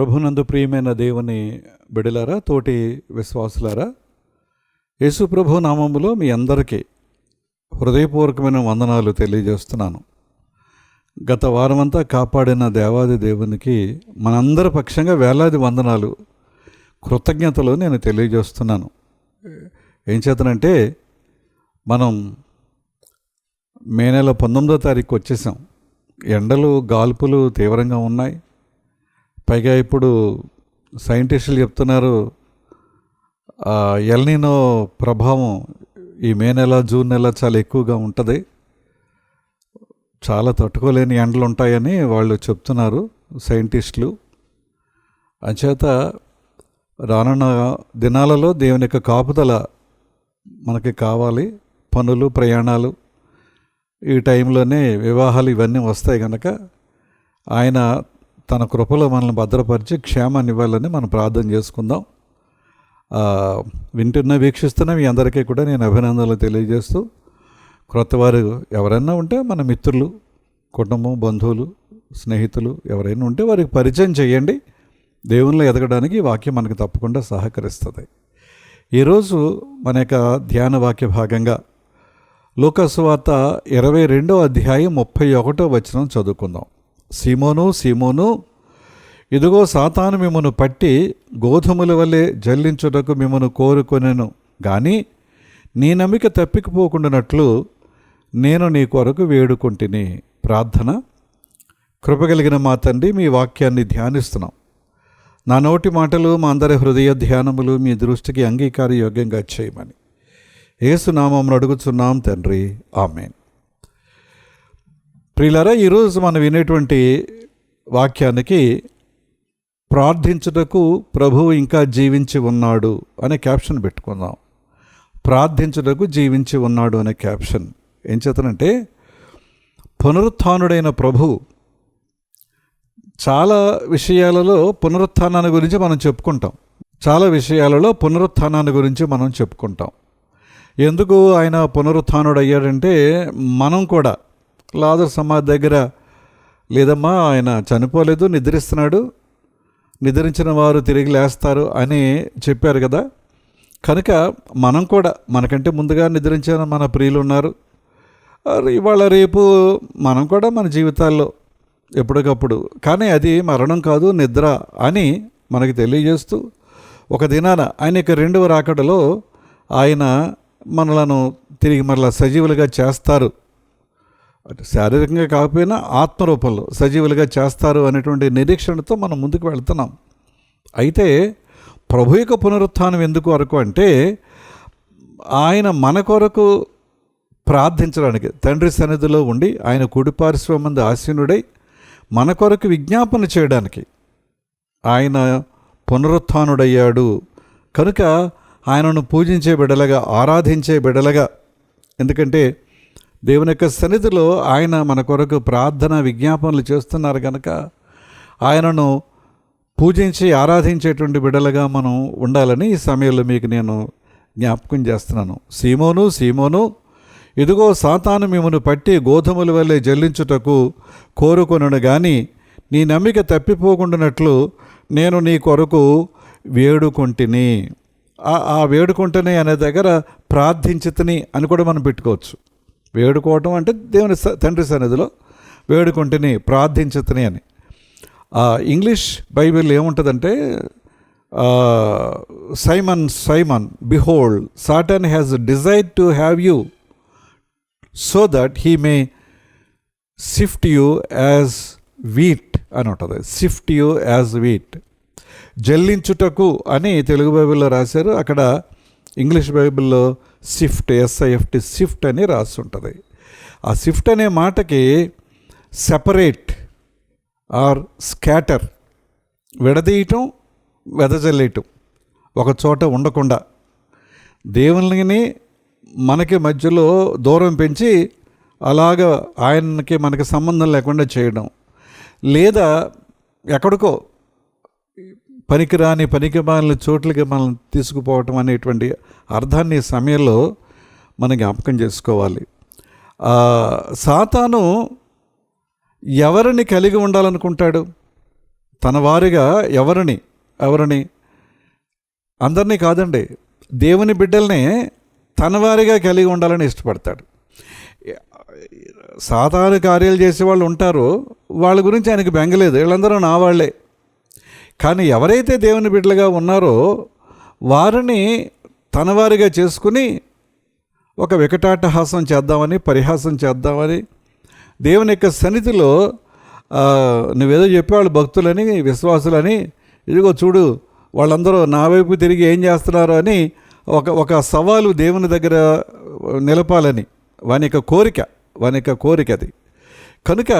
ప్రభునందు ప్రియమైన దేవుని బిడలారా, తోటి విశ్వాసులారా, యేసు ప్రభు నామములో మీ అందరికీ హృదయపూర్వకమైన వందనాలు తెలియజేస్తున్నాను. గత వారమంతా కాపాడిన దేవాది దేవునికి మనందరి పక్షంగా వేలాది వందనాలు, కృతజ్ఞతలు నేను తెలియజేస్తున్నాను. ఏం చేతనంటే మనం మే నెల 19వ తారీఖు వచ్చేసాం. ఎండలు గాల్పులు తీవ్రంగా ఉన్నాయి. పైగా ఇప్పుడు సైంటిస్టులు చెప్తున్నారు ఎల్నినో ప్రభావం ఈ మే నెల జూన్ నెల చాలా ఎక్కువగా ఉంటుంది, చాలా తట్టుకోలేని ఎండలు ఉంటాయని వాళ్ళు చెప్తున్నారు సైంటిస్టులు. అంచేత రానున్న దినాలలో దేవుని యొక్క కాపుదల మనకి కావాలి. పనులు, ప్రయాణాలు, ఈ టైంలోనే వివాహాలు ఇవన్నీ వస్తాయి కనుక ఆయన తన కృపలో మనల్ని భద్రపరిచి క్షేమాన్ని ఇవ్వాలని మనం ప్రార్థన చేసుకుందాం. వీక్షిస్తున్న మీ అందరికీ కూడా నేను అభినందనలు తెలియజేస్తూ, క్రొత్త వారు ఎవరైనా ఉంటే మన మిత్రులు, కుటుంబం, బంధువులు, స్నేహితులు ఎవరైనా ఉంటే వారికి పరిచయం చేయండి. దేవునిలో ఎదగడానికి ఈ వాక్యం మనకు తప్పకుండా సహకరిస్తుంది. ఈరోజు మన యొక్క ధ్యాన వాక్య భాగంగా లూకా సువార్త 22వ అధ్యాయం 31వ వచనం చదువుకుందాం. సీమోను, సీమోను, ఇదిగో సాతాను మిమ్మను పట్టి గోధుమల వలె జల్లించుటకు మిమ్మను కోరుకొనెను, కానీ నీ నమ్మిక తప్పికపోకుండానట్లు నేను నీ కొరకు వేడుకుంటుని. ప్రార్థన. కృపగలిగిన మా తండ్రి, మీ వాక్యాన్ని ధ్యానిస్తున్నాం. నా నోటి మాటలు, మా అందరి హృదయ ధ్యానములు మీ దృష్టికి అంగీకార యోగ్యంగా చేయమని యేసు నామమున అడుగుచున్నాం తండ్రి, ఆమేన్. ప్రియులారా, ఈరోజు మనం వినేటువంటి వాక్యానికి ప్రార్థించుటకు ప్రభువు ఇంకా జీవించి ఉన్నాడు అనే క్యాప్షన్ పెట్టుకుందాం. ప్రార్థించుటకు జీవించి ఉన్నాడు అనే క్యాప్షన్ ఏం చేతనంటే, పునరుత్థానుడైన ప్రభువు చాలా విషయాలలో పునరుత్థానాన్ని గురించి మనం చెప్పుకుంటాం. చాలా విషయాలలో పునరుత్థానాన్ని గురించి మనం చెప్పుకుంటాం. ఎందుకు ఆయన పునరుత్థానుడు అయ్యాడంటే, మనం కూడా లాజరు సమాధి దగ్గర లేదమ్మా ఆయన చనిపోలేదు, నిద్రిస్తున్నాడు, నిద్రించిన వారు తిరిగి లేస్తారు అని చెప్పారు కదా. కనుక మనం కూడా మనకంటే ముందుగా నిద్రించిన మన ప్రియులు ఉన్నారు. ఇవాళ రేపు మనం కూడా మన జీవితాల్లో ఎప్పటికప్పుడు, కానీ అది మరణం కాదు, నిద్ర అని మనకి తెలియజేస్తూ, ఒక దినాన ఆయన యొక్క 2వ రాకడలో ఆయన మనలను తిరిగి మరలా సజీవులుగా చేస్తారు. అంటే శారీరకంగా కాకపోయినా ఆత్మరూపంలో సజీవులుగా చేస్తారు అనేటువంటి నిరీక్షణతో మనం ముందుకు వెళ్తున్నాం. అయితే ప్రభు యొక్క పునరుత్థానం ఎందుకు వరకు అంటే, ఆయన మన కొరకు ప్రార్థించడానికి తండ్రి సన్నిధిలో ఉండి ఆయన కుడిపార్శ్వమందు ఆసీనుడై మన కొరకు విజ్ఞాపన చేయడానికి ఆయన పునరుత్థానుడయ్యాడు. కనుక ఆయనను పూజించే బిడ్డలుగా, ఆరాధించే బిడ్డలుగా, ఎందుకంటే దేవుని యొక్క సన్నిధిలో ఆయన మన కొరకు ప్రార్థన విజ్ఞాపనలు చేస్తున్నారు కనుక ఆయనను పూజించి ఆరాధించేటువంటి బిడ్డలుగా మనం ఉండాలని ఈ సమయంలో మీకు నేను జ్ఞాపకం చేస్తున్నాను. సీమోను, సీమోను, ఇదిగో సాతాను మిమ్మను పట్టి గోధుమల వల్లే జల్లించుటకు కోరుకొనను, కానీ నీ నమ్మిక తప్పిపోకుండానట్లు నేను నీ కొరకు వేడుకొంటిని. ఆ వేడుకొంటిని అనే దగ్గర ప్రార్థించితిని అని కూడా మనం పెట్టుకోవచ్చు. వేడుకోవటం అంటే దేవుని తండ్రి సన్నిధిలో వేడుకొంటిని, ప్రార్థించితిని అని. ఇంగ్లీష్ బైబిల్ ఏముంటుందంటే, Simon, Simon, behold Satan has desired to have you so that he may shift you as wheat అని ఉంటుంది. సిఫ్ట్ యూ యాజ్ వీట్, జల్లించుటకు అని తెలుగు బైబిల్లో రాశారు. అక్కడ ఇంగ్లీష్ బైబిల్లో సిఫ్ట్, SIFT, సిఫ్ట్ అని రాసి ఉంటుంది. ఆ సిఫ్ట్ అనే మాటకి సెపరేట్ ఆర్ స్కాటర్, విడదీయటం, వెదజల్లేయటం, ఒక చోట ఉండకుండా దేవుని మనకి మధ్యలో దూరం పెంచి అలాగా ఆయనకి మనకి సంబంధం లేకుండా చేయడం, లేదా ఎక్కడికో పనికిమాలిన చోట్లకి మనం తీసుకుపోవటం అనేటువంటి అర్థాన్ని ఈ సమయంలో మనం జ్ఞాపకం చేసుకోవాలి. సాతాను ఎవరిని కలిగి ఉండాలనుకుంటాడు? తన వారిగా ఎవరిని అందరినీ కాదండి, దేవుని బిడ్డల్నే తన వారిగా కలిగి ఉండాలని ఇష్టపడతాడు. సాధారణ కార్యాలు చేసేవాళ్ళు ఉంటారు, వాళ్ళ గురించి ఆయనకు బెంగలేదు, వీళ్ళందరూ నా వాళ్ళే. కానీ ఎవరైతే దేవుని బిడ్డలుగా ఉన్నారో వారిని తన వారిగా చేసుకుని ఒక వికటాటహాసం చేద్దామని, పరిహాసం చేద్దామని, దేవుని యొక్క సన్నిధిలో నువ్వేదో చెప్పేవాళ్ళు భక్తులని, విశ్వాసులని, ఇదిగో చూడు వాళ్ళందరూ నా వైపు తిరిగి ఏం చేస్తున్నారు అని ఒక సవాలు దేవుని దగ్గర నిలపాలని వాని యొక్క కోరిక అది. కనుక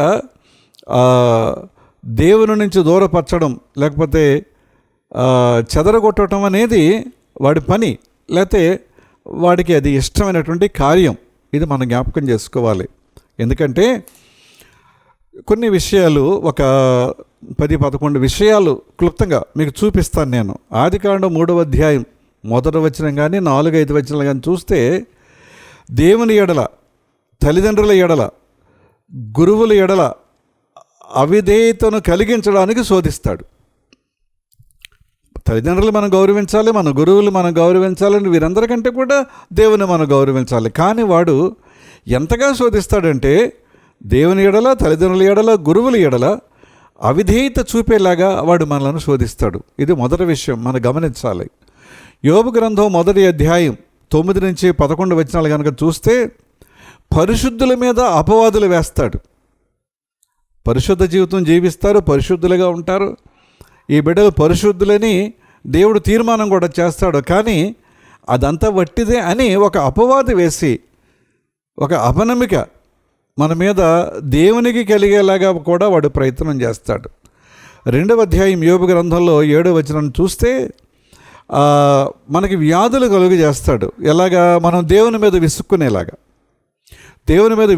దేవుని నుంచి దూరపరచడం లేకపోతే చెదరగొట్టడం అనేది వాడి పని, లేకపోతే వాడికి అది ఇష్టమైనటువంటి కార్యం. ఇది మనం జ్ఞాపకం చేసుకోవాలి. ఎందుకంటే కొన్ని విషయాలు, ఒక 10-11 విషయాలు క్లుప్తంగా మీకు చూపిస్తాను నేను. ఆదికాండం 3వ అధ్యాయం 1వ వచనం కానీ 4-5 వచనాలు కానీ చూస్తే దేవుని ఎడల, తల్లిదండ్రుల ఎడల, గురువుల ఎడల అవిధేయతను కలిగించడానికి శోధిస్తాడు. తల్లిదండ్రులు మనం గౌరవించాలి, మన గురువులు మనం గౌరవించాలని, వీరందరికంటే కూడా దేవుని మనం గౌరవించాలి. కానీ వాడు ఎంతగా శోధిస్తాడంటే దేవుని ఎడల, తల్లిదండ్రుల ఎడల, గురువుల ఎడల అవిధేయత చూపేలాగా వాడు మనలను శోధిస్తాడు. ఇది మొదటి విషయం మనం గమనించాలి. యోబు గ్రంథం 1వ అధ్యాయం 9-11 వచనాలు కనుక చూస్తే పరిశుద్ధుల మీద అపవాదులు వేస్తాడు. పరిశుద్ధ జీవితం జీవిస్తారు, పరిశుద్ధులుగా ఉంటారు, ఈ బిడ్డలు పరిశుద్ధులని దేవుడు తీర్మానం కూడా చేస్తాడు. కానీ అదంతా వట్టిదే అని ఒక అపవాదు వేసి, ఒక అపనమ్మిక మన మీద దేవునికి కలిగేలాగా కూడా వాడు ప్రయత్నం చేస్తాడు. 2వ అధ్యాయం యోబు గ్రంథంలో 7వ వచనం చూస్తే మనకి వ్యాధులు కలుగు చేస్తాడు. ఎలాగా? మనం దేవుని మీద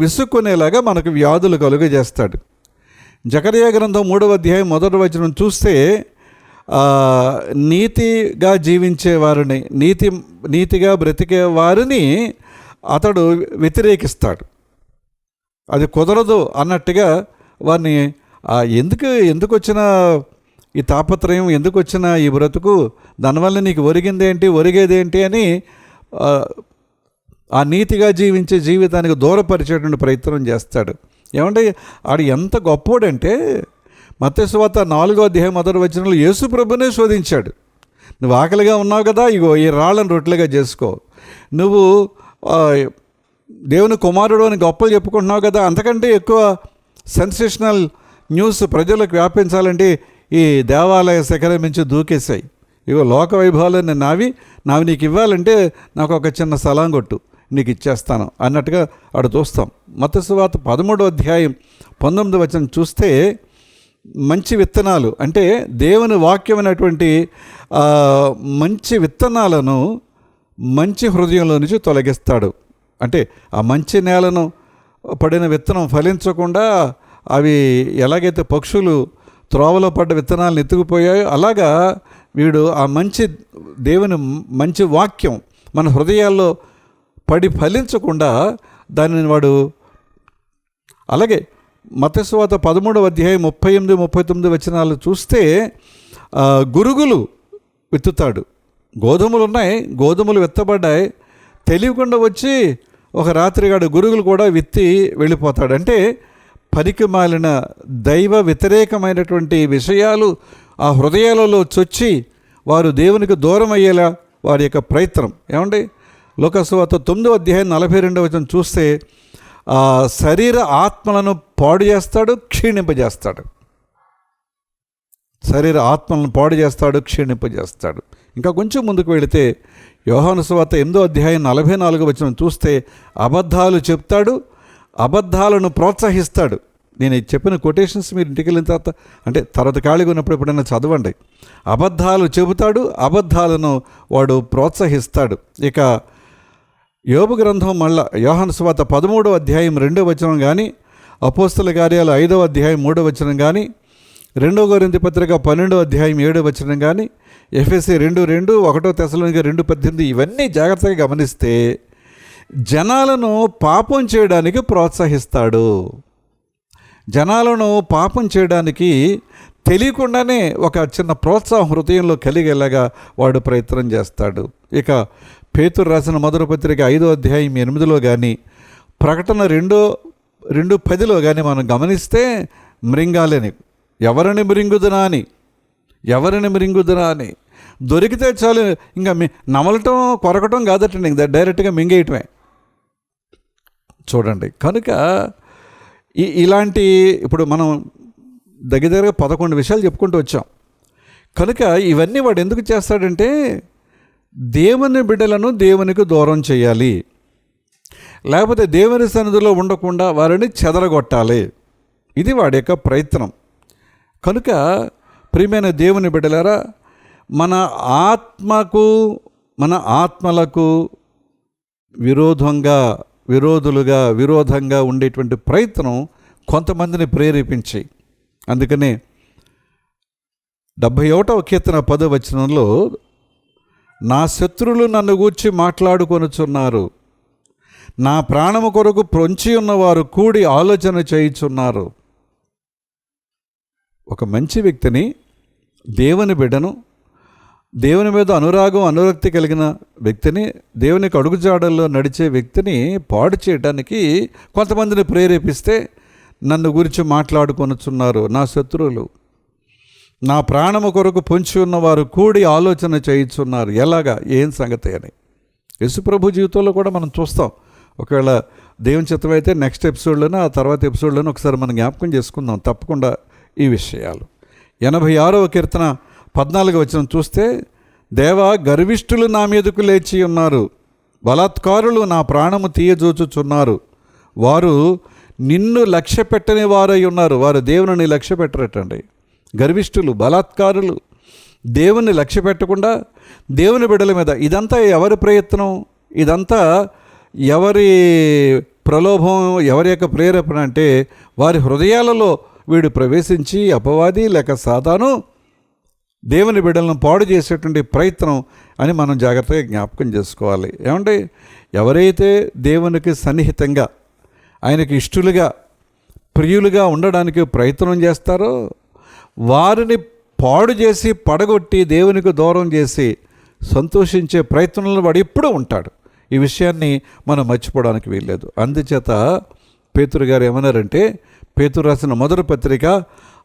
విసుక్కునేలాగా మనకు వ్యాధులు కలుగు చేస్తాడు. జకర్యా గ్రంథం 3వ అధ్యాయం 1వ వచనం చూస్తే నీతిగా జీవించే వారిని, నీతిగా బ్రతికే వారిని అతడు వ్యతిరేకిస్తాడు. అది కుదరదు అన్నట్టుగా వారిని ఎందుకు వచ్చిన ఈ తాపత్రయం, ఎందుకు వచ్చిన ఈ బ్రతుకు, దానివల్ల నీకు ఒరిగేదేంటి అని ఆ నీతిగా జీవించే జీవితానికి దూరపరిచేటువంటి ప్రయత్నం చేస్తాడు. ఏమంటే ఆడు ఎంత గొప్పోడంటే మత్తయి సువార్త 4వ అధ్యాయం 1వ వచనంలో యేసు ప్రభునే శోధించాడు. నువ్వు ఆకలిగా ఉన్నావు కదా, ఇగో ఈ రాళ్ళను రొట్టెలుగా చేసుకో. నువ్వు దేవుని కుమారుడు అని గొప్పలు చెప్పుకుంటున్నావు కదా, అంతకంటే ఎక్కువ సెన్సేషనల్ న్యూస్ ప్రజలకు వ్యాపించాలంటే ఈ దేవాలయ శిఖరం నుంచి దూకేశాయి. ఇగో లోక వైభవాలను నావి నీకు ఇవ్వాలంటే నాకు ఒక చిన్న సలాం కొట్టు, నీకు ఇచ్చేస్తాను అన్నట్టుగా అటు చూస్తాం. మత్తయి సువార్త 13వ అధ్యాయం 19వ వచనం చూస్తే మంచి విత్తనాలు అంటే దేవుని వాక్యం అనేటువంటి మంచి విత్తనాలను మంచి హృదయంలో నుంచి తొలగిస్తాడు. అంటే ఆ మంచి నేలను పడిన విత్తనం ఫలించకుండా అవి ఎలాగైతే పక్షులు త్రోవలో పడ్డ విత్తనాలను ఎత్తుకుపోయాయో అలాగా వీడు ఆ దేవుని మంచి వాక్యం మన హృదయాల్లో పడి ఫలించకుండా దానిని వాడు, అలాగే మత్తయి సువార్త 13వ అధ్యాయం 38-39 వచనాలు చూస్తే గురుగులు విత్తుతాడు. గోధుమలు విత్తబడ్డాయి, తెలియకుండా వచ్చి ఒక రాత్రిగాడు గురుగులు కూడా విత్తి వెళ్ళిపోతాడు. అంటే పనికి మాలిన దైవ వ్యతిరేకమైనటువంటి విషయాలు ఆ హృదయాలలో చొచ్చి వారు దేవునికి దూరం అయ్యేలా వారి యొక్క ప్రయత్నం. ఏమండి, లోకసువార్త 9వ అధ్యాయం 42వ వచనం చూస్తే శరీర ఆత్మలను పాడు చేస్తాడు, క్షీణింపజేస్తాడు. ఇంకా కొంచెం ముందుకు వెళితే యోహాను సువార్త 8వ అధ్యాయం 44వ వచనం చూస్తే అబద్ధాలు చెప్తాడు, అబద్ధాలను ప్రోత్సహిస్తాడు. నేను చెప్పిన కొటేషన్స్ మీరు ఇంటికి వెళ్ళిన తర్వాత ఖాళీగా ఉన్నప్పుడు ఎప్పుడైనా చదవండి. అబద్ధాలు చెబుతాడు, అబద్ధాలను వాడు ప్రోత్సహిస్తాడు. ఇక యోబు గ్రంథం మళ్ళా యోహాను సువార్త 13వ అధ్యాయం 2వ వచనం కానీ, అపోస్తల కార్యాలు 5వ అధ్యాయం 3వ వచనం కానీ, 2వ కొరింథీ పత్రిక 12వ అధ్యాయం 7వ వచనం కానీ, ఎఫెసీ 2:2, 1 తెస్సలోనిక 2:18 ఇవన్నీ జాగ్రత్తగా గమనిస్తే జనాలను పాపం చేయడానికి ప్రోత్సహిస్తాడు. జనాలను పాపం చేయడానికి తెలియకుండానే ఒక చిన్న ప్రోత్సాహం హృదయంలో కలిగేలాగా వాడు ప్రయత్నం చేస్తాడు. ఇక పేతురు రాసిన మొదటి పత్రిక 5వ అధ్యాయం 8లో కానీ, ప్రకటన 2:10లో కానీ మనం గమనిస్తే మృంగాలని ఎవరిని మృంగుదునా అని దొరికితే చాలు, ఇంకా నమలటం కొరకటం కాదటండి, ఇంకా డైరెక్ట్గా మింగేయటమే. చూడండి, కనుక ఇలాంటి ఇప్పుడు మనం దగ్గర 11 విషయాలు చెప్పుకుంటూ వచ్చాం. కనుక ఇవన్నీ వాడు ఎందుకు చేస్తాడంటే దేవుని బిడ్డలను దేవునికి దూరం చేయాలి, లేకపోతే దేవుని సన్నిధిలో ఉండకుండా వారిని చెదరగొట్టాలి. ఇది వాడి యొక్క ప్రయత్నం. కనుక ప్రియమైన దేవుని బిడ్డలారా, మన ఆత్మలకు విరోధంగా ఉండేటువంటి ప్రయత్నం కొంతమందిని ప్రేరేపించి, అందుకనే 71వ కీర్తన 10వ వచనంలో, నా శత్రువులు నన్ను గూర్చి మాట్లాడుకొనుచున్నారు, నా ప్రాణము కొరకు పొంచి ఉన్నవారు కూడి ఆలోచన చేయుచున్నారు. ఒక మంచి వ్యక్తిని, దేవుని బిడ్డను, దేవుని మీద అనురక్తి కలిగిన వ్యక్తిని, దేవునికి అడుగుజాడల్లో నడిచే వ్యక్తిని పాడు చేయడానికి కొంతమందిని ప్రేరేపిస్తే, నన్ను గురించి మాట్లాడుకొనుచున్నారు నా శత్రువులు, నా ప్రాణము కొరకు పొంచి ఉన్నవారు కూడి ఆలోచన చేయుచున్నారు. ఎలాగా, ఏం సంగతి అని యేసుప్రభు జీవితంలో కూడా మనం చూస్తాం. ఒకవేళ దేవుని చిత్తమైతే నెక్స్ట్ ఎపిసోడ్లోనే, ఆ తర్వాత ఎపిసోడ్లోనే ఒకసారి మనం జ్ఞాపకం చేసుకుందాం తప్పకుండా ఈ విషయాలు. 86వ కీర్తన 14వ వచనం చూస్తే, దేవా, గర్విష్ఠులు నా మీదకు లేచి ఉన్నారు, బలాత్కారులు నా ప్రాణము తీయజూచుచున్నారు, వారు నిన్ను లక్ష్య పెట్టని వారై ఉన్నారు. వారు దేవుని లక్ష్య పెట్టరటండి. గర్విష్ఠులు, బలాత్కారులు దేవుని లక్ష్య పెట్టకుండా దేవుని బిడ్డల మీద, ఇదంతా ఎవరి ప్రయత్నం, ఇదంతా ఎవరి ప్రలోభం, ఎవరి యొక్క ప్రేరేపణ అంటే వారి హృదయాలలో వీడు ప్రవేశించి అపవాది లేక సాతాను దేవుని బిడ్డలను పాడు చేసేటువంటి ప్రయత్నం అని మనం జాగ్రత్తగా జ్ఞాపకం చేసుకోవాలి. ఏమంటే ఎవరైతే దేవునికి సన్నిహితంగా, ఆయనకి ఇష్టలుగా, ప్రియులుగా ఉండడానికి ప్రయత్నం చేస్తారో వారిని పాడు చేసి, పడగొట్టి, దేవునికి దూరం చేసి సంతోషించే ప్రయత్నంలో వాడు ఎప్పుడూ ఉంటాడు. ఈ విషయాన్ని మనం మర్చిపోవడానికి వీల్లేదు. అందుచేత పేతురు గారు ఏమన్నారంటే, పేతురు రాసిన మొదటి పత్రిక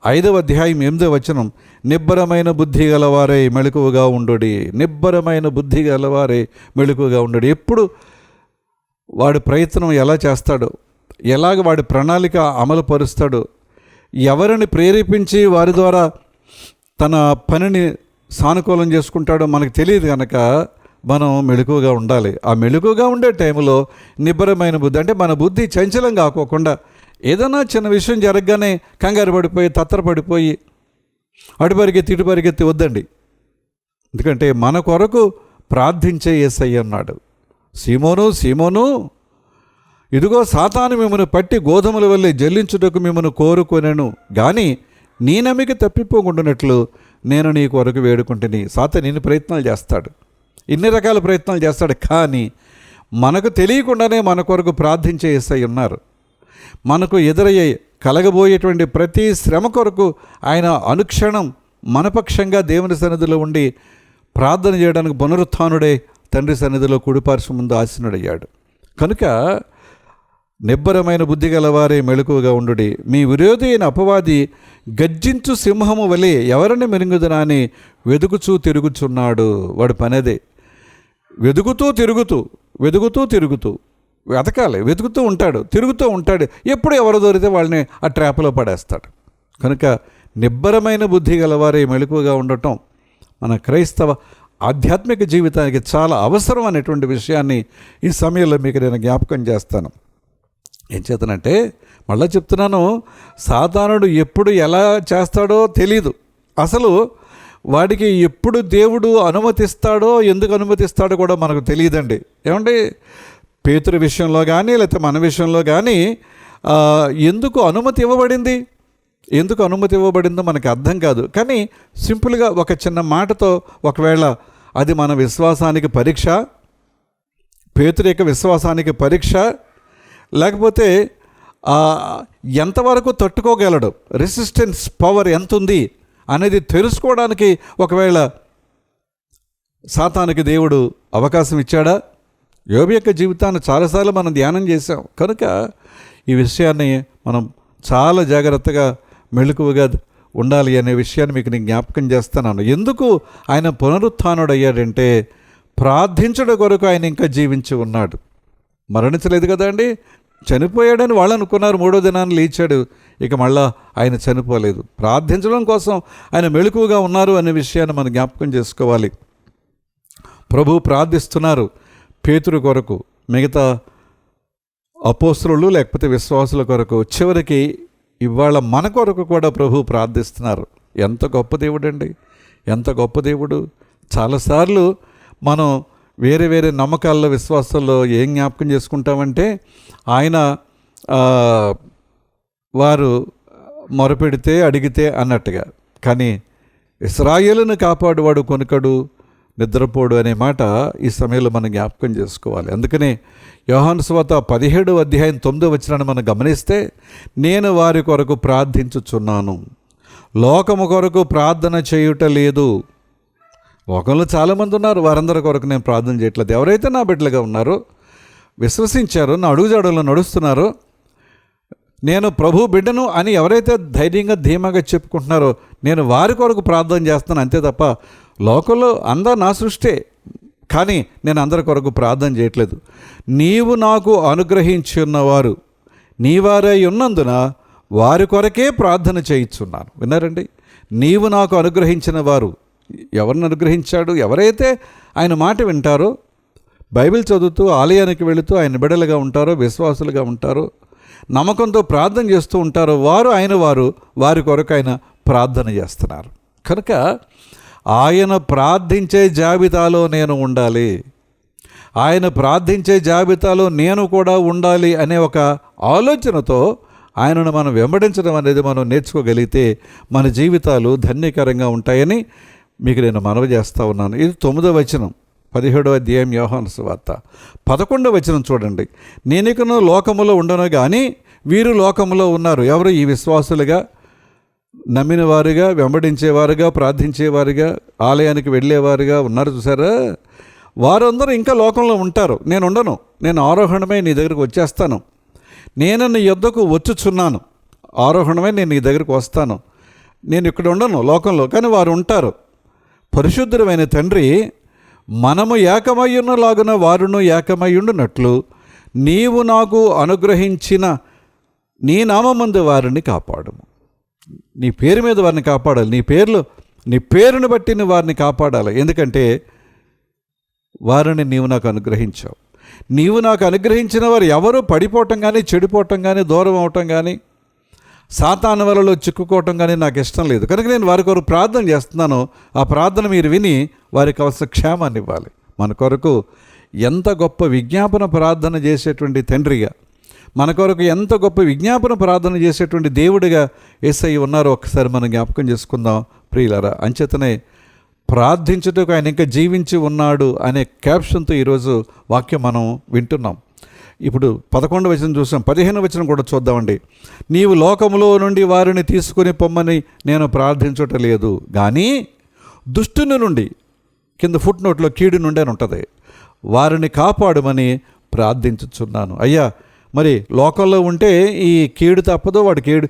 5వ అధ్యాయం 8వ వచనం, నిబ్బరమైన బుద్ధి గలవారే మెళకువగా ఉండుడి. నిబ్బరమైన బుద్ధి గలవారే మెళకువగా ఉండుడి. ఎప్పుడు వాడి ప్రయత్నం ఎలా చేస్తాడో, ఎలాగ వాడి ప్రణాళిక అమలు పరుస్తాడో, ఎవరిని ప్రేరేపించి వారి ద్వారా తన పనిని సానుకూలం చేసుకుంటాడో మనకు తెలియదు. కనుక మనం మెళకువగా ఉండాలి. ఆ మెళకువగా ఉండే టైంలో నిబ్బరమైన బుద్ధి అంటే మన బుద్ధి చంచలం కాకోకుండా, ఏదైనా చిన్న విషయం జరగగానే కంగారు పడిపోయి, తత్తరపడిపోయి, అటు పరిగెత్తి వద్దండి. ఎందుకంటే మన కొరకు ప్రార్థించే యేసయ్య అన్నాడు, సీమోను, ఇదిగో సాతాను మిమ్మను పట్టి గోధుమల వల్లే జల్లించుటకు మిమ్మను కోరుకొనెను, కానీ నీ నమ్మిక తప్పిపోకుండానట్లు నేను నీ కొరకు వేడుకుంటుని. సాతాను ఇన్ని ప్రయత్నాలు చేస్తాడు, ఇన్ని రకాల ప్రయత్నాలు చేస్తాడు, కానీ మనకు తెలియకుండానే మన కొరకు ప్రార్థించే యేసయ్య ఉన్నారు. మనకు ఎదురయ్యే కలగబోయేటువంటి ప్రతి శ్రమ కొరకు ఆయన అనుక్షణం మనపక్షంగా దేవుని సన్నిధిలో ఉండి ప్రార్థన చేయడానికి పునరుత్థానుడై తండ్రి సన్నిధిలో కుడిపార్శ్వ ముందు ఆసీనుడయ్యాడు. కనుక నిబ్బరమైన బుద్ధి గలవారే మెళకువగా ఉండుడి. మీ విరోధి అయిన అపవాది గర్జించు సింహము వలె ఎవరిని మెరుగుదనా అని వెదుకుచూ తిరుగుచున్నాడు. వాడు పనేదే, వెతుకుతూ తిరుగుతూ వెతకాలి, వెతుకుతూ ఉంటాడు, తిరుగుతూ ఉంటాడు. ఎప్పుడు ఎవరు దొరికితే వాళ్ళని ఆ ట్రాప్లో పడేస్తాడు. కనుక నిబ్బరమైన బుద్ధి గలవారే మెళకువగా ఉండటం మన క్రైస్తవ ఆధ్యాత్మిక జీవితానికి చాలా అవసరం అనేటువంటి విషయాన్ని ఈ సమయంలో మీకు నేను జ్ఞాపకం చేస్తాను. ఏం చేతనంటే, మళ్ళీ చెప్తున్నాను, సాతానుడు ఎప్పుడు ఎలా చేస్తాడో తెలీదు. అసలు వాడికి ఎప్పుడు దేవుడు అనుమతిస్తాడో, ఎందుకు అనుమతిస్తాడో కూడా మనకు తెలియదండి. ఏమంటే పేతురు విషయంలో కానీ లేకపోతే మన విషయంలో కానీ ఎందుకు అనుమతి ఇవ్వబడిందో మనకు అర్థం కాదు. కానీ సింపుల్గా ఒక చిన్న మాటతో ఒకవేళ అది మన విశ్వాసానికి పరీక్ష, పేతురు యొక్క విశ్వాసానికి పరీక్ష, లేకపోతే ఎంతవరకు తట్టుకోగలడు, రెసిస్టెన్స్ పవర్ ఎంత ఉంది అనేది తెలుసుకోవడానికి ఒకవేళ సాతానుకి దేవుడు అవకాశం ఇచ్చాడా? యోబు యొక్క జీవితాన్ని చాలాసార్లు మనం ధ్యానం చేశాం. కనుక ఈ విషయాన్ని మనం చాలా జాగ్రత్తగా మెలకువగా ఉండాలి అనే విషయాన్ని మీకు నేను జ్ఞాపకం చేస్తున్నాను. ఎందుకు ఆయన పునరుత్థానుడు అయ్యాడంటే ప్రార్థించడం కొరకు ఆయన ఇంకా జీవించి ఉన్నాడు. మరణించలేదు కదా అండి, చనిపోయాడని వాళ్ళు అనుకున్నారు. 3వ దినాన్ని లేచాడు. ఇక మళ్ళా ఆయన చనిపోలేదు. ప్రార్థించడం కోసం ఆయన మెలకువగా ఉన్నారు అనే విషయాన్ని మనం జ్ఞాపకం చేసుకోవాలి. ప్రభువు ప్రార్థిస్తున్నారు పేతురు కొరకు, మిగతా అపోస్తలులు లేకపోతే విశ్వాసుల కొరకు, చివరికి ఇవాళ మన కొరకు కూడా ప్రభువు ప్రార్థిస్తున్నారు. ఎంత గొప్ప దేవుడు అండి, ఎంత గొప్ప దేవుడు. చాలాసార్లు మనం వేరే వేరే నమ్మకాల్లో విశ్వాసాల్లో ఏం జ్ఞాపకం చేసుకుంటామంటే ఆయన వారు మొరపెడితే అడిగితే అన్నట్టుగా. కానీ ఇశ్రాయేలును కాపాడువాడు కొనుకడు నిద్రపోడు అనే మాట ఈ సమయంలో మనం జ్ఞాపకం చేసుకోవాలి. అందుకనే యోహాను సువార్త 17వ అధ్యాయం 9వ వచనాన్ని మనం గమనిస్తే, నేను వారి కొరకు ప్రార్థించుచున్నాను, లోకము కొరకు ప్రార్థన చేయుట లేదు. లోకంలో చాలామంది ఉన్నారు, వారందరి కొరకు నేను ప్రార్థన చేయట్లేదు. ఎవరైతే నా బిడ్డలుగా ఉన్నారో, విశ్వసించారో, నా అడుగుజాడల్లో నడుస్తున్నారో, నేను ప్రభు బిడ్డను అని ఎవరైతే ధైర్యంగా ధీమాగా చెప్పుకుంటున్నారో, నేను వారి కొరకు ప్రార్థన చేస్తాను. అంతే తప్ప లోకంలో అందరూ నా సృష్టే, కానీ నేను అందరి కొరకు ప్రార్థన చేయట్లేదు. నీవు నాకు అనుగ్రహించున్నవారు నీవారై ఉన్నందున వారి కొరకే ప్రార్థన చేయిస్తున్నాను. విన్నారండి? నీవు నాకు అనుగ్రహించిన వారు, ఎవరిని అనుగ్రహించాడు? ఎవరైతే ఆయన మాట వింటారో, బైబిల్ చదువుతూ ఆలయానికి వెళుతూ ఆయన బిడ్డలుగా ఉంటారో, విశ్వాసులుగా ఉంటారో, నమ్మకంతో ప్రార్థన చేస్తూ ఉంటారో, వారి కొరకు ఆయన ప్రార్థన చేస్తున్నారు. కనుక ఆయన ప్రార్థించే జాబితాలో నేను ఉండాలి, ఆయన ప్రార్థించే జాబితాలో నేను కూడా ఉండాలి అనే ఒక ఆలోచనతో ఆయనను మనం వెంబడించడం అనేది మనం నేర్చుకోగలిగితే మన జీవితాలు ధన్యకరంగా ఉంటాయని మీకు నేను మనవి చేస్తూ ఉన్నాను. ఇది 9వ వచనం 17వ అధ్యాయం యోహాను సువార్త. 11వ వచనం చూడండి. నేనికను లోకములో ఉండను కానీ వీరు లోకములో ఉన్నారు. ఎవరు? ఈ విశ్వాసులుగా, నమ్మిన వారుగా, వెంబడించేవారుగా, ప్రార్థించేవారుగా, ఆలయానికి వెళ్ళేవారుగా ఉన్నారు. చూసారా? వారందరూ ఇంకా లోకంలో ఉంటారు. నేను ఉండను. నేను ఆరోహణమై నీ దగ్గరకు వచ్చేస్తాను. నేను నీ యొద్దకు వచ్చుచున్నాను. ఆరోహణమై నేను నీ దగ్గరకు వస్తాను. నేను ఇక్కడ ఉండను లోకంలో, కానీ వారు ఉంటారు. పరిశుద్ధుడైన తండ్రి, మనము ఏకమయ్యున్నలాగున వారును ఏకమయ్యుండునట్లు నీవు నాకు అనుగ్రహించిన నీ నామమందు వారిని కాపాడుము. నీ పేరు మీద వారిని కాపాడాలి. నీ పేరును బట్టి నువ్వు వారిని కాపాడాలి. ఎందుకంటే వారిని నీవు నాకు అనుగ్రహించావు. నీవు నాకు అనుగ్రహించిన వారు ఎవరు పడిపోవటం కానీ, చెడిపోవటం కానీ, దూరం అవటం కానీ, సాతాను వలలో చిక్కుకోవటం కానీ నాకు ఇష్టం లేదు. కనుక నేను వారి కొరకు ప్రార్థన చేస్తున్నాను. ఆ ప్రార్థన మీరు విని వారికి అవసర క్షేమాన్ని ఇవ్వాలి. మన కొరకు ఎంత గొప్ప విజ్ఞాపన ప్రార్థన చేసేటువంటి తండ్రిగా, మన కొరకు ఎంత గొప్ప విజ్ఞాపన ప్రార్థన చేసేటువంటి దేవుడిగా యేసయ్య ఉన్నారో ఒక్కసారి మనం జ్ఞాపకం చేసుకుందాం ప్రియులారా. అంచేతనే ప్రార్థించుటకు ఆయన ఇంకా జీవించి ఉన్నాడు అనే క్యాప్షన్తో ఈరోజు వాక్యం మనం వింటున్నాం. ఇప్పుడు 11వ వచనం చూసాం, 15వ వచనం కూడా చూద్దామండి. నీవు లోకములో నుండి వారిని తీసుకుని పొమ్మని నేను ప్రార్థించటలేదు కానీ దుష్టుని నుండి, కింద ఫుట్ నోట్లో కీడు నుండి అని ఉంటుంది, వారిని కాపాడమని ప్రార్థించుచున్నాను. అయ్యా, మరి లోకంలో ఉంటే ఈ కీడు తప్పదు, వాడు కీడు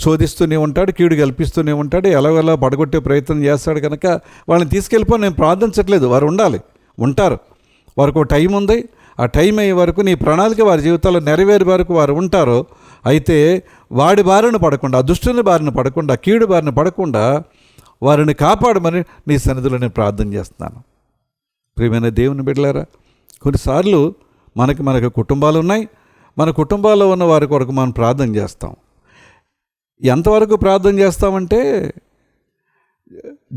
శోధిస్తూనే ఉంటాడు, కీడు కల్పిస్తూనే ఉంటాడు, ఎలాగోలా పడగొట్టే ప్రయత్నం చేస్తాడు. కనుక వాళ్ళని తీసుకెళ్ళిపోయి నేను ప్రార్థించట్లేదు. వారు ఉంటారు. వారికి ఒక టైం ఉంది. ఆ టైం అయ్యే వరకు, నీ ప్రణాళిక వారి జీవితాల్లో నెరవేరే వరకు వారు ఉంటారు. అయితే వాడి బారిన పడకుండా, ఆ దుష్టుని బారిన పడకుండా, కీడు బారిన పడకుండా వారిని కాపాడమని నీ సన్నిధిలో నేను ప్రార్థన చేస్తున్నాను. ప్రియమైన దేవుని బిడ్డలారా, కొన్నిసార్లు మనకు కుటుంబాలు ఉన్నాయి. మన కుటుంబాల్లో ఉన్న వారి కొరకు మనం ప్రార్థన చేస్తాం. ఎంతవరకు ప్రార్థన చేస్తామంటే,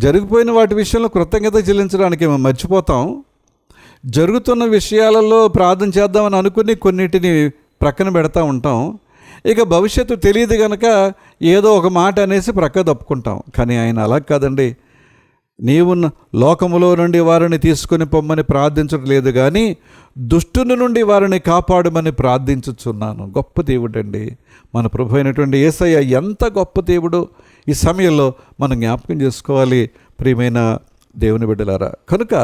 జరిగిపోయిన వాటి విషయంలో కృతజ్ఞత చెల్లించడానికి మేము మర్చిపోతాం. జరుగుతున్న విషయాలలో ప్రార్థన చేద్దామని అనుకుని కొన్నిటిని ప్రక్కన పెడతా ఉంటాం. ఇక భవిష్యత్తు తెలియదు కనుక ఏదో ఒక మాట అనేసి ప్రక్క తప్పుకుంటాం. కానీ ఆయన అలా కాదండి. నీవు లోకములో నుండి వారిని తీసుకుని పొమ్మని ప్రార్థించడం లేదు కానీ దుష్టుని నుండి వారిని కాపాడమని ప్రార్థించుచున్నాను. గొప్ప దేవుడు అండి మన ప్రభు అయినటువంటి యేసయ్య. ఎంత గొప్ప దేవుడు, ఈ సమయంలో మనం జ్ఞాపకం చేసుకోవాలి ప్రియమైన దేవుని బిడ్డలారా. కనుక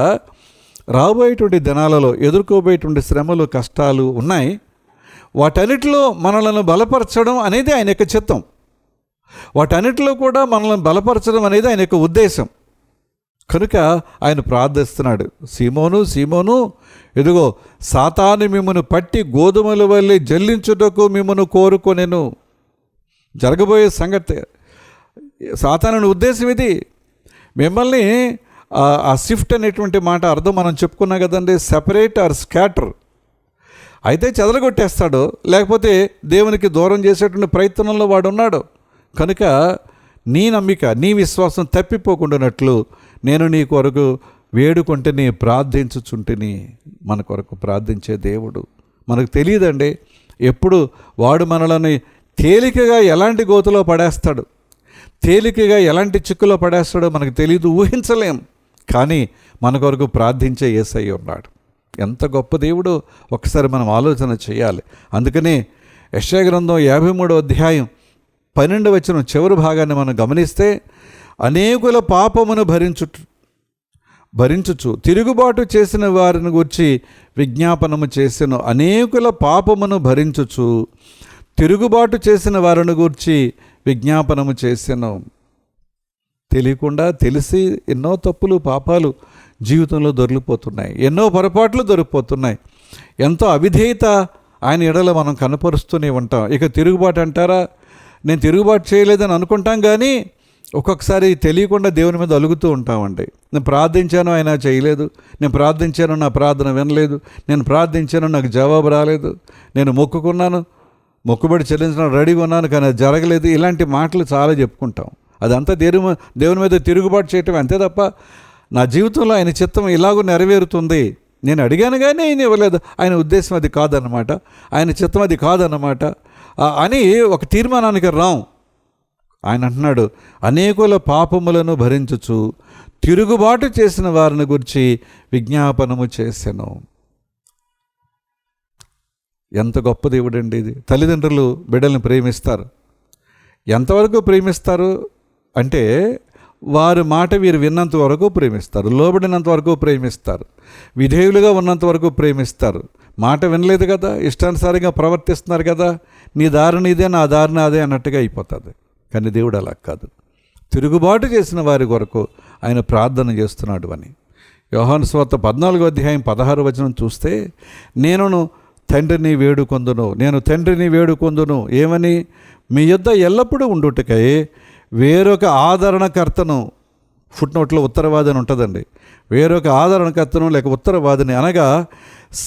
రాబోయేటువంటి దినాలలో ఎదుర్కోబోయేటువంటి శ్రమలు, కష్టాలు ఉన్నాయి. వాటన్నిటిలో మనలను బలపరచడం అనేది ఆయన యొక్క చిత్తం. వాటన్నిటిలో కూడా మనల్ని బలపరచడం అనేది ఆయన యొక్క ఉద్దేశం. కనుక ఆయన ప్రార్థిస్తున్నాడు, సీమోను సీమోను, ఇదిగో సాతాను మిమ్మను పట్టి గోధుమల వల్లే జల్లించుటకు మిమ్మను కోరుకొనెను. జరగబోయే సంగతి, సాతానుని ఉద్దేశం ఇది. మిమ్మల్ని ఆ షిఫ్ట్ అనేటువంటి మాట అర్థం మనం చెప్పుకున్నాం కదండి, సెపరేట్ ఆర్ స్కాటర్. అయితే చెదరగొట్టేస్తాడు, లేకపోతే దేవునికి దూరం చేసేటువంటి ప్రయత్నంలో వాడు ఉన్నాడు. కనుక నీ నమ్మిక, నీ విశ్వాసం తప్పిపోకుండానట్లు నేను నీ కొరకు వేడుకుంటేని, ప్రార్థించుచుంటిని. మన కొరకు ప్రార్థించే దేవుడు. మనకు తెలియదండి ఎప్పుడు వాడు మనల్ని తేలికగా ఎలాంటి గోతులో పడేస్తాడు, తేలికగా ఎలాంటి చిక్కులో పడేస్తాడో మనకు తెలియదు, ఊహించలేం. కానీ మన కొరకు ప్రార్థించే యేసయ్య ఉన్నాడు. ఎంత గొప్ప దేవుడో ఒకసారి మనం ఆలోచన చేయాలి. అందుకనే యెషయా గ్రంథం 53వ అధ్యాయం 12వ వచనం చివరి భాగాన్ని మనం గమనిస్తే, అనేకుల పాపమును భరించుచు తిరుగుబాటు చేసిన వారిని గూర్చి విజ్ఞాపనము చేసెను. అనేకుల పాపమును భరించుచు తిరుగుబాటు చేసిన వారిని గూర్చి విజ్ఞాపనము చేసెను. తెలియకుండా తెలిసి ఎన్నో తప్పులు, పాపాలు జీవితంలో దొరికిపోతున్నాయి, ఎన్నో పొరపాట్లు దొరికిపోతున్నాయి. ఎంతో అవిధేయత ఆయన ఎడల మనం కనపరుస్తూనే ఉంటాం. ఇక తిరుగుబాటు అంటారా, నేను తిరుగుబాటు చేయలేదని అనుకుంటాం, కానీ ఒక్కొక్కసారి తెలియకుండా దేవుని మీద అలుగుతూ ఉంటామండి. నేను ప్రార్థించాను, ఆయన చేయలేదు. నేను ప్రార్థించాను, నా ప్రార్థన వినలేదు. నేను ప్రార్థించాను, నాకు జవాబు రాలేదు. నేను మొక్కుకున్నాను, మొక్కుబడి చెల్లించడం రెడీగా ఉన్నాను, కానీ అది జరగలేదు. ఇలాంటి మాటలు చాలా చెప్పుకుంటాం. అదంతా దేవుని మీద తిరుగుబాటు చేయటం అంతే తప్ప నా జీవితంలో ఆయన చిత్తం ఇలాగూ నెరవేరుతుంది, నేను అడిగాను కానీ ఆయన ఇవ్వలేదు, ఆయన ఉద్దేశం అది కాదన్నమాట, ఆయన చిత్తం అది కాదన్నమాట అని ఒక తీర్మానానికి రాం. ఆయన అంటున్నాడు, అనేకుల పాపములను భరించుచు తిరుగుబాటు చేసిన వారిని గురించి విజ్ఞాపనము చేసెను. ఎంత గొప్ప దేవుడండి ఇది. తల్లిదండ్రులు బిడ్డల్ని ప్రేమిస్తారు. ఎంతవరకు ప్రేమిస్తారు అంటే, వారి మాట వీరు విన్నంత వరకు ప్రేమిస్తారు, లోబడినంత వరకు ప్రేమిస్తారు, విధేయులుగా ఉన్నంత వరకు ప్రేమిస్తారు. మాట వినలేదు కదా, ఇష్టానుసారంగా ప్రవర్తిస్తున్నారు కదా, నీ దారి నీదే, నా దారి నాదే అన్నట్టుగా అయిపోతుంది. కానీ దేవుడు అలా కాదు. తిరుగుబాటు చేసిన వారి కొరకు ఆయన ప్రార్థన చేస్తున్నాడు అని. యోహాను సువార్త 14వ అధ్యాయం 16వ వచనం చూస్తే, నేను తండ్రిని వేడుకొందును ఏమని, మీ యొద్ద ఎల్లప్పుడూ ఉండుటకై వేరొక ఆదరణకర్తను, ఫుట్నోట్లో ఉత్తరవాది అని ఉంటుందండి, వేరొక ఆదరణకర్తను లేక ఉత్తరవాదిని అనగా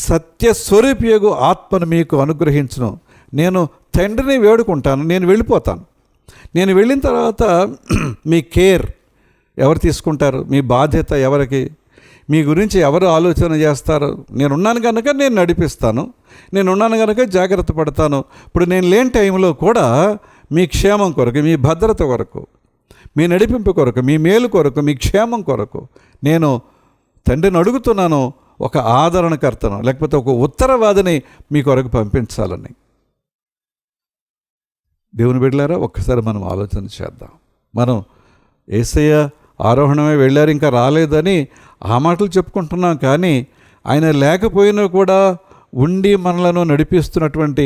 సత్యస్వరూపియగు ఆత్మను మీకు అనుగ్రహించును. నేను తండ్రిని వేడుకుంటాను, నేను వెళ్ళిపోతాను. నేను వెళ్ళిన తర్వాత మీ కేర్ ఎవరు తీసుకుంటారు, మీ బాధ్యత ఎవరికి, మీ గురించి ఎవరు ఆలోచన చేస్తారు. నేనున్నాను కనుక నేను నడిపిస్తాను, నేనున్నాను కనుక జాగ్రత్త పడతాను. ఇప్పుడు నేను లేని టైంలో కూడా మీ క్షేమం కొరకు, మీ భద్రత కొరకు, మీ నడిపింపు కొరకు, మీ మేలు కొరకు, మీ క్షేమం కొరకు నేను తండ్రిని అడుగుతున్నాను, ఒక ఆదరణకర్తను లేకపోతే ఒక ఉత్తరవాదిని మీ కొరకు పంపించాలని. దేవుని బిడ్డలారా, ఒక్కసారి మనం ఆలోచన చేద్దాం. మనం యేసయ్య ఆరోహణమే వెళ్ళారు, ఇంకా రాలేదని ఆ మాటలు చెప్పుకుంటున్నాం, కానీ ఆయన లేకపోయినా కూడా ఉండి మనలను నడిపిస్తున్నటువంటి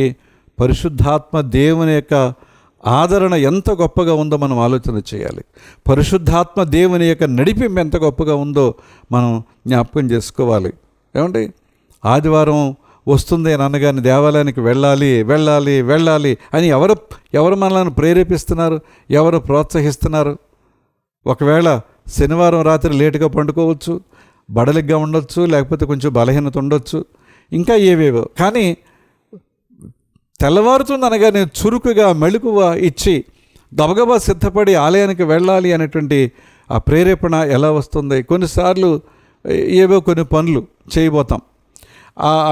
పరిశుద్ధాత్మ దేవుని యొక్క ఆదరణ ఎంత గొప్పగా ఉందో మనం ఆలోచన చేయాలి. పరిశుద్ధాత్మ దేవుని యొక్క నడిపింపు ఎంత గొప్పగా ఉందో మనం జ్ఞాపకం చేసుకోవాలి. ఏమండి, ఆదివారం వస్తుంది అని అనగానే దేవాలయానికి వెళ్ళాలి అని ఎవరు మనల్ని ప్రేరేపిస్తున్నారు, ఎవరు ప్రోత్సహిస్తున్నారు? ఒకవేళ శనివారం రాత్రి లేటుగా పండుకోవచ్చు, బడలిగ్గా ఉండొచ్చు, లేకపోతే కొంచెం బలహీనత ఉండొచ్చు, ఇంకా ఏవేవో. కానీ తెల్లవారుతుంది అనగానే చురుకుగా మెళుకువ ఇచ్చి గబగబా సిద్ధపడి ఆలయానికి వెళ్ళాలి అనేటువంటి ఆ ప్రేరేపణ ఎలా వస్తుంది? కొన్నిసార్లు ఏవో కొన్ని పనులు చేయబోతాం,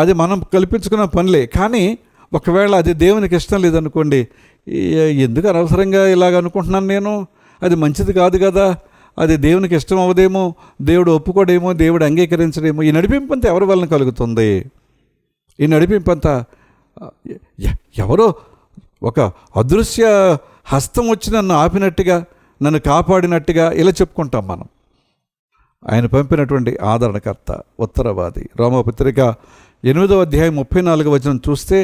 అది మనం కల్పించుకున్న పనులే, కానీ ఒకవేళ అది దేవునికి ఇష్టం లేదనుకోండి, ఎందుకు అనవసరంగా ఇలాగ అనుకుంటున్నాను నేను, అది మంచిది కాదు కదా, అది దేవునికి ఇష్టం అవ్వదేమో, దేవుడు ఒప్పుకోడేమో, దేవుడు అంగీకరించడేమో. ఈ నడిపింపు అంతా ఎవరి వలన కలుగుతుంది? ఈ నడిపింపు అంతా ఎవరో ఒక అదృశ్య హస్తం వచ్చి నన్ను ఆపినట్టుగా, నన్ను కాపాడినట్టుగా ఇలా చెప్పుకుంటాం మనం. ఆయన పంపినటువంటి ఆదరణకర్త, ఉత్తరవాది. రోమపత్రిక 8వ అధ్యాయం 34వ వచనం చూస్తే,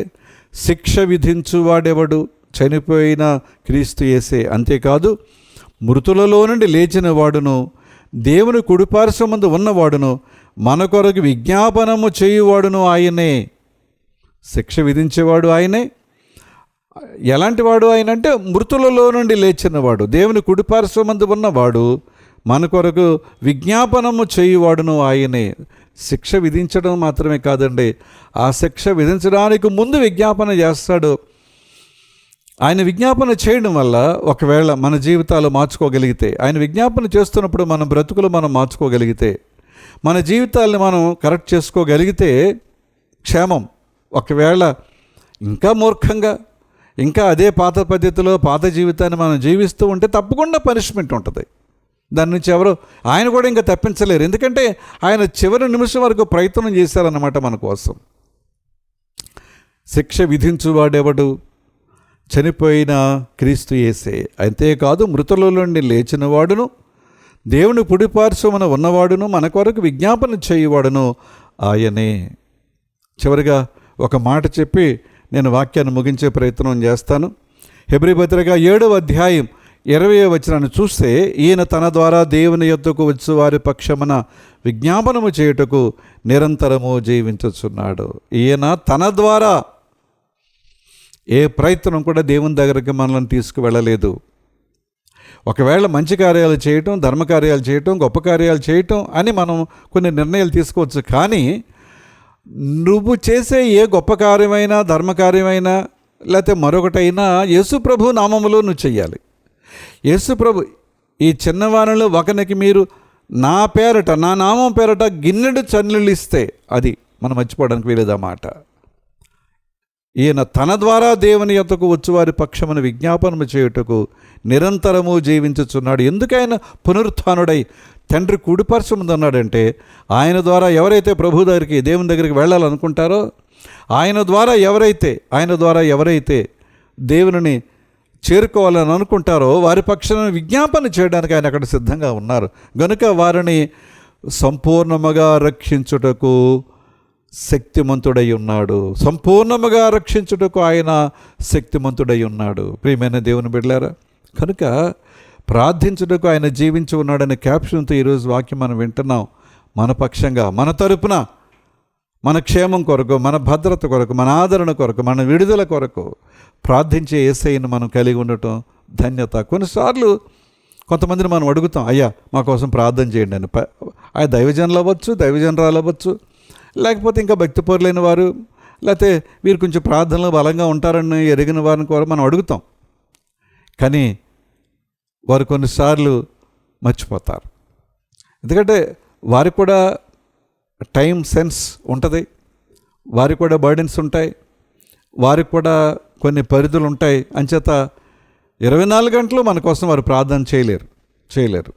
శిక్ష విధించువాడెవడు? చనిపోయిన క్రీస్తు యేసే. అంతేకాదు మృతులలో నుండి లేచిన వాడును, దేవుని కుడిపార్శ్వమందు ఉన్నవాడును, మన కొరకు విజ్ఞాపనము చేయువాడును ఆయనే. శిక్ష విధించేవాడు ఆయనే. ఎలాంటి వాడు ఆయన అంటే మృతులలో నుండి లేచినవాడు, దేవుని కుడిపార్శ్వమందు ఉన్నవాడు, మన కొరకు విజ్ఞాపనము చేయువాడును ఆయనే. శిక్ష విధించడం మాత్రమే కాదండి, ఆ శిక్ష విధించడానికి ముందు విజ్ఞాపన చేస్తాడు. ఆయన విజ్ఞాపన చేయడం వల్ల ఒకవేళ మన జీవితాలు మార్చుకోగలిగితే, ఆయన విజ్ఞాపన చేస్తున్నప్పుడు మన బ్రతుకులు మనం మార్చుకోగలిగితే, మన జీవితాలను మనం కరెక్ట్ చేసుకోగలిగితే క్షేమం. ఒకవేళ ఇంకా మూర్ఖంగా, ఇంకా అదే పాత పద్ధతిలో పాత జీవితాన్ని మనం జీవిస్తూ ఉంటే తప్పకుండా పనిష్మెంట్ ఉంటుంది. దాని నుంచి ఎవరు, ఆయన కూడా ఇంకా తప్పించలేరు. ఎందుకంటే ఆయన చివరి నిమిషం వరకు ప్రయత్నం చేశారన్నమాట మన కోసం. శిక్ష విధించువాడెవడు? చనిపోయిన క్రీస్తు యేసే. అంతేకాదు మృతుల నుండి లేచిన వాడును, దేవుని కుడిపార్శ్వమున ఉన్నవాడును, మన కొరకు విజ్ఞాపన చేయువాడును ఆయనే. చివరిగా ఒక మాట చెప్పి నేను వాక్యాన్ని ముగించే ప్రయత్నం చేస్తాను. హెబ్రీ పత్రిక 7వ అధ్యాయం 20వ వచనాన్ని చూస్తే, ఈయన తన ద్వారా దేవుని యొద్దకు వచ్చి వారి పక్షమున విజ్ఞాపనము చేయుటకు నిరంతరము జీవించుచున్నాడు. ఈయన తన ద్వారా ఏ ప్రయత్నం కూడా దేవుని దగ్గరికి మనల్ని తీసుకువెళ్ళలేదు. ఒకవేళ మంచి కార్యాలు చేయటం, ధర్మకార్యాలు చేయటం, గొప్ప కార్యాలు చేయటం అని మనం కొన్ని నిర్ణయాలు తీసుకోవచ్చు. కానీ నువ్వు చేసే ఏ గొప్ప కార్యమైనా, ధర్మకార్యమైనా, లేకపోతే మరొకటైనా యేసుప్రభు నామములో నువ్వు చెయ్యాలి. యేసుప్రభు, ఈ చిన్నవాణిలో ఒకనికి మీరు నా పేరట, నా నామం పేరట గిన్నెడు చన్నీళ్ళు ఇస్తే, అది మనం మర్చిపోవడానికి వీలేదన్నమాట. ఈయన తన ద్వారా దేవుని యొద్దకు వచ్చువారి పక్షమున విజ్ఞాపనము చేయుటకు నిరంతరము జీవించుచున్నాడు. ఎందుకైనా పునరుత్థానుడై తండ్రి కుడిపార్శ్వమున ఉన్నాడంటే, ఆయన ద్వారా ఎవరైతే ప్రభు దగ్గరికి, దేవుని దగ్గరికి వెళ్ళాలనుకుంటారో, ఆయన ద్వారా ఎవరైతే దేవుని చేరుకోవాలని అనుకుంటారో వారి పక్షాన విజ్ఞాపన చేయడానికి ఆయన అక్కడ సిద్ధంగా ఉన్నారు. గనుక వారిని సంపూర్ణముగా రక్షించుటకు శక్తిమంతుడై ఉన్నాడు. సంపూర్ణముగా రక్షించుటకు ఆయన శక్తిమంతుడై ఉన్నాడు. ప్రియమైన దేవుని బిడ్డలారా, కనుక ప్రార్థించుటకు ఆయన జీవించి ఉన్నాడనే క్యాప్షన్తో ఈరోజు వాక్యం మనం వింటున్నాం. మన పక్షంగా, మన తరపున, మన క్షేమం కొరకు, మన భద్రత కొరకు, మన ఆదరణ కొరకు, మన విడుదల కొరకు ప్రార్థించే యేసయ్యను మనం కలిగి ఉండటం ధన్యత. కొన్నిసార్లు కొంతమందిని మనం అడుగుతాం, అయ్యా మా కోసం ప్రార్థన చేయండి అని. ఆ దైవజనులు అవ్వచ్చు, దైవజనరాలు అవ్వచ్చు, లేకపోతే ఇంకా భక్తిపరులైన వారు, లేకపోతే వీరు కొంచెం ప్రార్థనలో బలంగా ఉంటారని ఎరిగిన వారిని కూడా మనం అడుగుతాం. కానీ వారు కొన్నిసార్లు మర్చిపోతారు. ఎందుకంటే వారికి కూడా టైం సెన్స్ ఉంటుంది, వారికి కూడా బర్డెన్స్ ఉంటాయి, వారికి కూడా కొన్ని పరిధులు ఉంటాయి. అంచేత 24 గంటలు మన కోసం వారు ప్రార్థన చేయలేరు.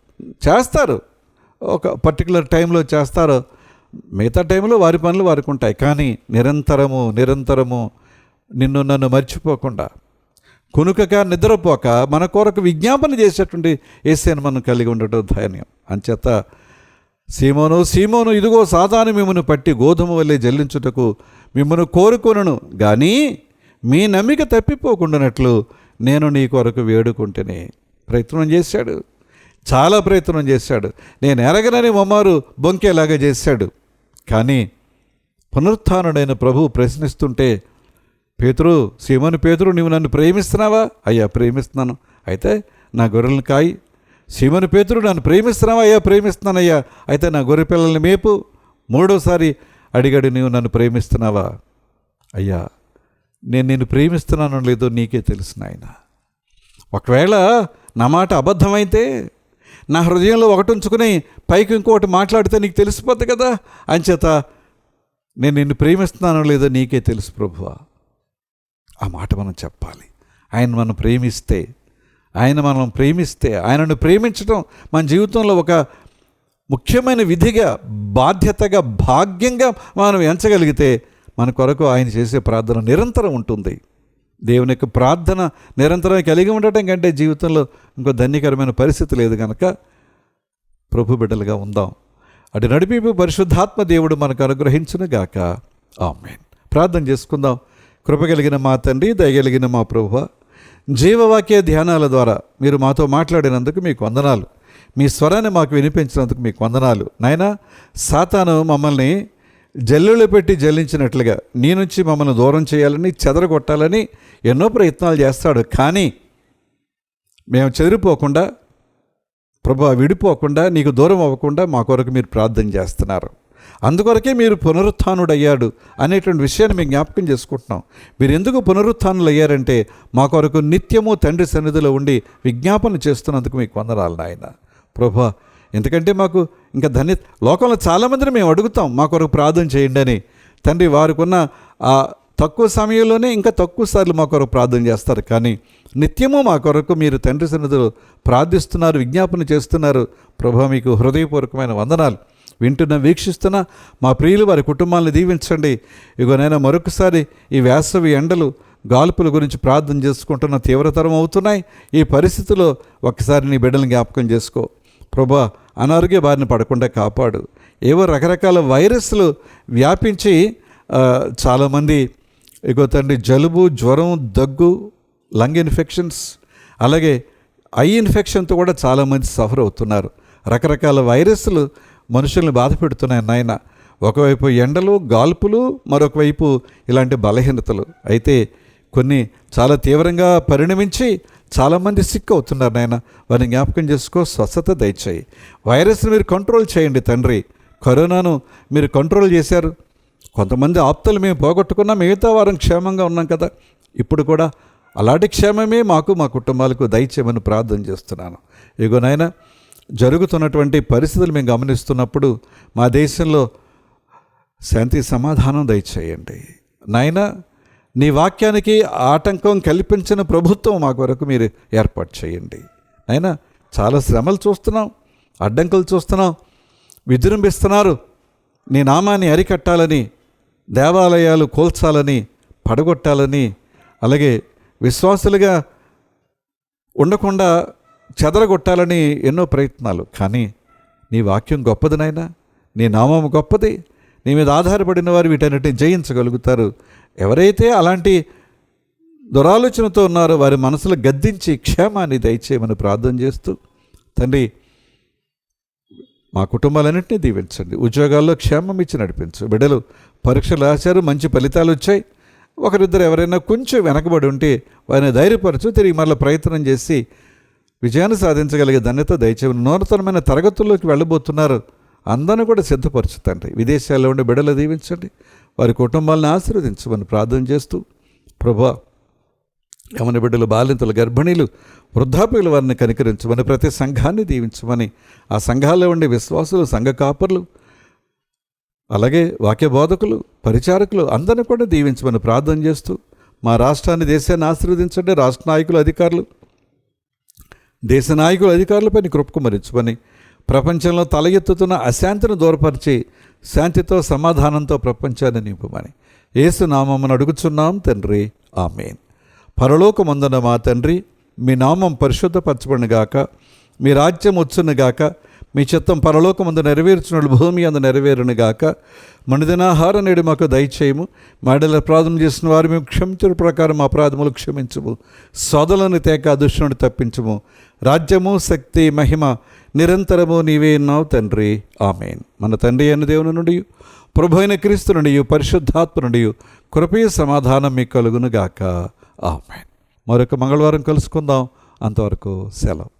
చేస్తారు, ఒక పర్టికులర్ టైంలో చేస్తారు, మిగతా టైంలో వారి పనులు వారికి ఉంటాయి. కానీ నిరంతరము నిన్ను నన్ను మర్చిపోకుండా, కునుకక నిద్రపోక మన కొరకు విజ్ఞాపన చేసేటువంటి యేసయ్యను మనం కలిగి ఉండటం ధైర్యం. అంచేత సీమోను ఇదిగో సాతాను మిమ్మను పట్టి గోధుమ వల్లే జల్లించుటకు మిమ్మను కోరుకొనును గానీ మీ నమ్మిక తప్పిపోకుండానట్లు నేను నీ కొరకు వేడుకుంటేనే. ప్రయత్నం చేశాడు, చాలా ప్రయత్నం చేశాడు. నేను ఎరగనని మమ్మారు బొంకేలాగా చేశాడు. కానీ పునరుత్థానుడైన ప్రభువు ప్రశ్నిస్తుంటే, సీమోను పేతురు నీవు నన్ను ప్రేమిస్తున్నావా? అయ్యా ప్రేమిస్తున్నాను. అయితే నా గొర్రెలను కాయి. సీమోను పేతురు నన్ను ప్రేమిస్తున్నావా? అయ్యా ప్రేమిస్తున్నానయ్యా. అయితే నా గొర్రె పిల్లల్ని మేపు. మూడోసారి అడిగాడు, నీవు నన్ను ప్రేమిస్తున్నావా? అయ్యా నేను నిన్ను ప్రేమిస్తున్నానో లేదో నీకే తెలుసు నాయన. ఒకవేళ నా మాట అబద్ధమైతే, నా హృదయంలో ఒకటి ఉంచుకుని పైకి ఇంకొకటి మాట్లాడితే నీకు తెలిసిపోద్ది కదా. అంచేత నేను నిన్ను ప్రేమిస్తున్నానో లేదో నీకే తెలుసు ప్రభువా. ఆ మాట మనం చెప్పాలి. ఆయన మనం ప్రేమిస్తే, ఆయనను ప్రేమించడం మన జీవితంలో ఒక ముఖ్యమైన విధిగా, బాధ్యతగా, భాగ్యంగా మనం ఎంచగలిగితే మన కొరకు ఆయన చేసే ప్రార్థన నిరంతరం ఉంటుంది. దేవుని యొక్క ప్రార్థన నిరంతరం కలిగి ఉండటం కంటే జీవితంలో ఇంకో ధన్యకరమైన పరిస్థితి లేదు కనుక ప్రభు బిడ్డలుగా ఉందాం. అటు నడిపింపు పరిశుద్ధాత్మ దేవుడు మనకు అనుగ్రహించును గాక. ఆమేన్. ప్రార్థన చేసుకుందాం. కృపగలిగిన మా తండ్రి, దయగలిగిన మా ప్రభువా, జీవవాక్య ధ్యానాల ద్వారా మీరు మాతో మాట్లాడినందుకు మీకు వందనాలు. మీ స్వరాన్ని మాకు వినిపించినందుకు మీకు వందనాలు. నాయనా, సాతాను మమ్మల్ని జల్లులో పెట్టి జల్లించినట్లుగా నీ నుంచి మమ్మల్ని దూరం చేయాలని, చెదరగొట్టాలని ఎన్నో ప్రయత్నాలు చేస్తాడు. కానీ మేము చెదిరిపోకుండా, ప్రభువా విడిపోకుండా, నీకు దూరం అవ్వకుండా మా కొరకు మీరు ప్రార్థన చేస్తున్నారు. అందుకొరకే మీరు పునరుత్థానుడయ్యాడు అనేటువంటి విషయాన్ని మేము జ్ఞాపకం చేసుకుంటున్నాం. మీరు ఎందుకు పునరుత్థానులు అయ్యారంటే మా కొరకు నిత్యము తండ్రి సన్నిధిలో ఉండి విజ్ఞాపన చేస్తున్నందుకు మీకు వందనాలు నాయన. ప్రభువా, ఎందుకంటే మాకు ఇంకా లోకంలో చాలామందిని మేము అడుగుతాం మా కొరకు ప్రార్థన చేయండి అని. తండ్రి, వారికి ఉన్న ఆ తక్కువ సమయంలోనే ఇంకా తక్కువ సార్లు మా కొరకు ప్రార్థన చేస్తారు. కానీ నిత్యము మా కొరకు మీరు తండ్రి సన్నిధిలో ప్రార్థిస్తున్నారు, విజ్ఞాపన చేస్తున్నారు. ప్రభువా, మీకు హృదయపూర్వకమైన వందనాలు. వింటున్న, వీక్షిస్తున్న మా ప్రియులు, వారి కుటుంబాలను దీవించండి. ఇగోనైనా మరొకసారి ఈ వేసవి ఎండలు, గాల్పుల గురించి ప్రార్థన చేసుకుంటున్న తీవ్రతరం అవుతున్నాయి. ఈ పరిస్థితిలో ఒక్కసారి నీ బిడ్డలను జ్ఞాపకం చేసుకో ప్రభువా. అనారోగ్య బారిన పడకుండా కాపాడు. ఏవో రకరకాల వైరస్లు వ్యాపించి చాలామంది ఇగో తండ్రి జలుబు, జ్వరం, దగ్గు, లంగ్ ఇన్ఫెక్షన్స్, అలాగే ఐ ఇన్ఫెక్షన్తో కూడా చాలామంది సఫర్ అవుతున్నారు. రకరకాల వైరస్లు మనుషుల్ని బాధ పెడుతున్నాయి నాయన. ఒకవైపు ఎండలు, గాల్పులు, మరొక వైపు ఇలాంటి బలహీనతలు. అయితే కొన్ని చాలా తీవ్రంగా పరిణమించి చాలామంది సిక్ అవుతున్నారు నాయన. వారిని జ్ఞాపకం చేసుకో, స్వస్థత దయచేయి. వైరస్ని మీరు కంట్రోల్ చేయండి తండ్రి. కరోనాను మీరు కంట్రోల్ చేశారు. కొంతమంది ఆప్తులు మేము పోగొట్టుకున్నాం, మిగతా వారం క్షేమంగా ఉన్నాం కదా. ఇప్పుడు కూడా అలాంటి క్షేమమే మాకు, మా కుటుంబాలకు దయచేయమని ప్రార్థన చేస్తున్నాను. ఇగో నాయన, జరుగుతున్నటువంటి పరిస్థితులు మేము గమనిస్తున్నప్పుడు మా దేశంలో శాంతి సమాధానం దయచేయండి నాయన. నీ వాక్యానికి ఆటంకం కల్పించిన ప్రభుత్వం మా కొరకు మీరు ఏర్పాటు చేయండి నాయన. చాలా శ్రమలు చూస్తున్నాం, అడ్డంకులు చూస్తున్నాం, విజృంభిస్తున్నారు. నీ నామాన్ని అరికట్టాలని, దేవాలయాలు కూల్చాలని, పడగొట్టాలని, అలాగే విశ్వాసులుగా ఉండకుండా చెదరగొట్టాలని ఎన్నో ప్రయత్నాలు. కానీ నీ వాక్యం గొప్పది నాయనా, నీ నామం గొప్పది. నీ మీద ఆధారపడిన వారు వీటన్నిటిని జయించగలుగుతారు. ఎవరైతే అలాంటి దురాలోచనతో ఉన్నారో వారి మనసులో గద్దించి క్షేమాన్ని దయచేయమని ప్రార్థన చేస్తూ తండ్రి, మా కుటుంబాలన్నింటినీ దీవించండి. ఉద్యోగాల్లో క్షేమం ఇచ్చి నడిపించు. బిడ్డలు పరీక్షలు రాశారు, మంచి ఫలితాలు వచ్చాయి. ఒకరిద్దరు ఎవరైనా కొంచెం వెనకబడి ఉంటే వారిని ధైర్యపరచు, తిరిగి మరలా ప్రయత్నం చేసి విజయాన్ని సాధించగలిగే ధన్యత దయచేయమని. నూతనమైన తరగతుల్లోకి వెళ్ళబోతున్నారు, అందరిని కూడా సిద్ధపరచుతండి. విదేశాల్లో ఉండే బిడ్డలు దీవించండి, వారి కుటుంబాలను ఆశీర్వదించమని ప్రార్థన చేస్తూ ప్రభువా, యవన బిడ్డలు, బాలింతలు, గర్భిణీలు, వృద్ధాప్యులు వారిని కనికరించమని, ప్రతి సంఘాన్ని దీవించమని, ఆ సంఘాల్లో ఉండే విశ్వాసులు, సంఘ కాపర్లు, అలాగే వాక్య బోధకులు, పరిచారకులు అందరిని కూడా దీవించమని ప్రార్థన చేస్తూ మా రాష్ట్రాన్ని, దేశాన్ని ఆశీర్వదించండి. రాష్ట్ర నాయకులు, అధికారులు, దేశ నాయకులు, అధికారులపై కృపకుమరించమని, ప్రపంచంలో తల ఎత్తుతున్న అశాంతిని దూరపరిచి శాంతితో, సమాధానంతో ప్రపంచాన్ని నింపమని యేసు నామమున అడుగుచున్నాం తండ్రి. ఆమేన్. పరలోకమందున మా తండ్రి, మీ నామం పరిశుద్ధపరచబడునుగాక, మీ రాజ్యం వచ్చునుగాక, మీ చిత్తం పరలోకమందు నెరవేర్చున్నట్లు భూమి అందు నెరవేరునుగాక. మనిదినాహార నేడు మాకు దయచేయము. మాడల అపరాధం చేసిన వారు మేము క్షమించిన ప్రకారం మా అపరాధములు క్షమించుము. సోదరులను తేక దుష్టుని తప్పించుము. రాజ్యము, శక్తి, మహిమ నిరంతరము నీవే ఉన్నావు తండ్రి. ఆమేన్. మన తండ్రి అయిన దేవుని నుండి, ప్రభు అయిన క్రీస్తు నుండి, పరిశుద్ధాత్మ నుండి కృపయ సమాధానం మీకు కలుగునుగాక. ఆమేన్. మరొక మంగళవారం కలుసుకుందాం. అంతవరకు సెలవు.